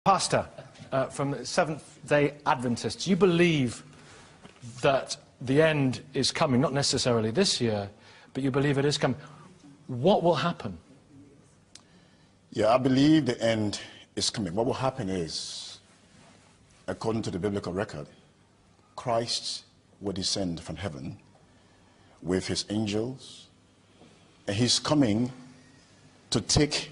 Pastor from Seventh-day Adventists, you believe that the end is coming, not necessarily this year, but you believe it is coming. What will happen? Yeah, I believe the end is coming. What will happen is, according to the biblical record, Christ will descend from heaven with his angels, and he's coming to take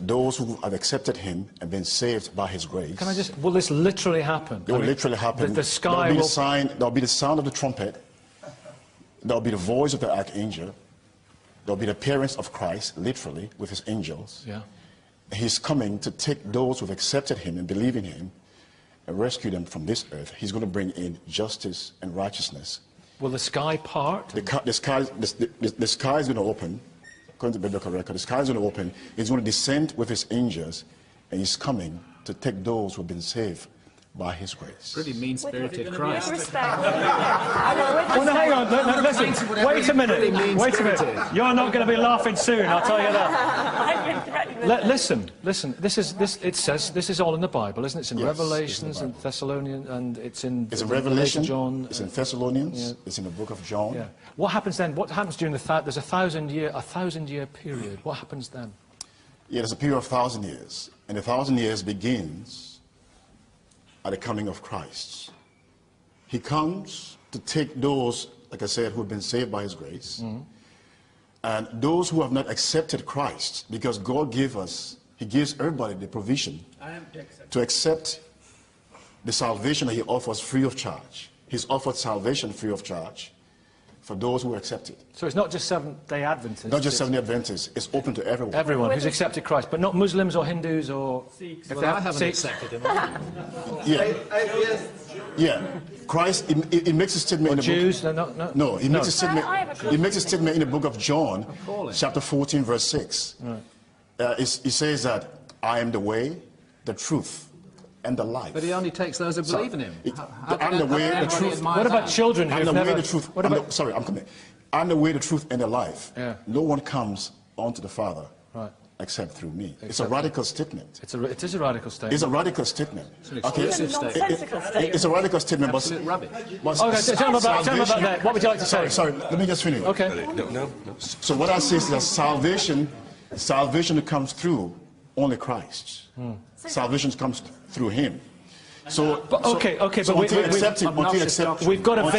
those who have accepted him and been saved by his grace. Can I just, will this literally happen? It will literally happen. The sky will... There'll be the sound of the trumpet. There'll be the voice of the archangel. There'll be the appearance of Christ, literally, with his angels. Yeah. He's coming to take those who have accepted him and believe in him and rescue them from this earth. He's going to bring in justice and righteousness. Will the sky part? The sky is going to open. According to the biblical record, the sky is going to open. He's going to descend with his angels, and he's coming to take those who have been saved by his grace. Pretty mean-spirited Christ. Well, no, hang on. No, listen. Wait a minute. Wait a minute. You're not going to be laughing soon, I'll tell you that. Listen. It says this is all in the Bible, isn't it? It's in Revelations and Thessalonians, and it's in Revelation, John. It's in Thessalonians. Yeah. It's in the book of John. Yeah. What happens then? What happens during there's a thousand-year period? What happens then? Yeah, there's a period of 1,000 years, and the 1,000 years begins at the coming of Christ. He comes to take those, like I said, who have been saved by his grace, and those who have not accepted Christ, because God he gives everybody the provision to accept the salvation that he offers free of charge. He's offered salvation free of charge for those who accept it. So it's not just Seventh-day Adventists? Not just Seventh-day Adventists. It's open to everyone. Everyone who's accepted Christ, but not Muslims or Hindus or... Sikhs. Well, I haven't accepted him. Yeah. Christ, he makes a statement in the Jews? book... No, he makes a statement in the book of John, chapter 14, verse 6. Right. He says that, I am the way, the truth, and the life. But he only takes those who believe in him. I'm the way, the truth. What about children who've never... I'm the way, the truth, and the life. Yeah. No one comes onto the Father except through me. It's a radical statement. It is a radical statement. It's a radical statement. It's an exclusive statement. It's a radical statement. Absolute rubbish. Okay, tell me about that. What would you like to say? Sorry, let me just finish. Okay. No. So what I say is that salvation comes through only Christ. Salvation comes through him. So, we've got a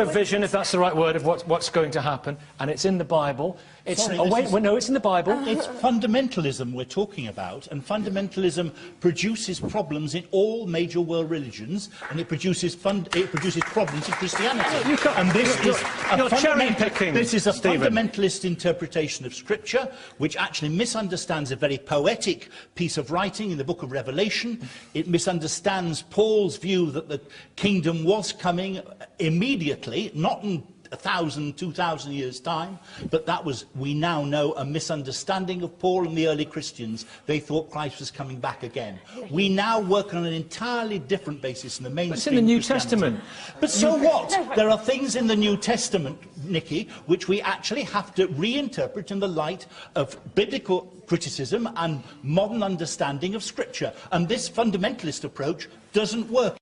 vision, if that's the right word, of what's going to happen, and it's in the Bible. It's in the Bible. It's fundamentalism we're talking about, and fundamentalism produces problems in all major world religions, and it produces problems in Christianity. You're cherry-picking. This is a fundamentalist interpretation of Scripture, which actually misunderstands a very poetic piece of writing in the book of Revelation. It misunderstands Paul's view that the kingdom was coming immediately, not in 1,000, 2,000 years' time, but that was, we now know, a misunderstanding of Paul and the early Christians. They thought Christ was coming back again. We now work on an entirely different basis in the mainstream. It's in the New Testament. But so what? There are things in the New Testament, Nicky, which we actually have to reinterpret in the light of biblical criticism and modern understanding of Scripture. And this fundamentalist approach doesn't work.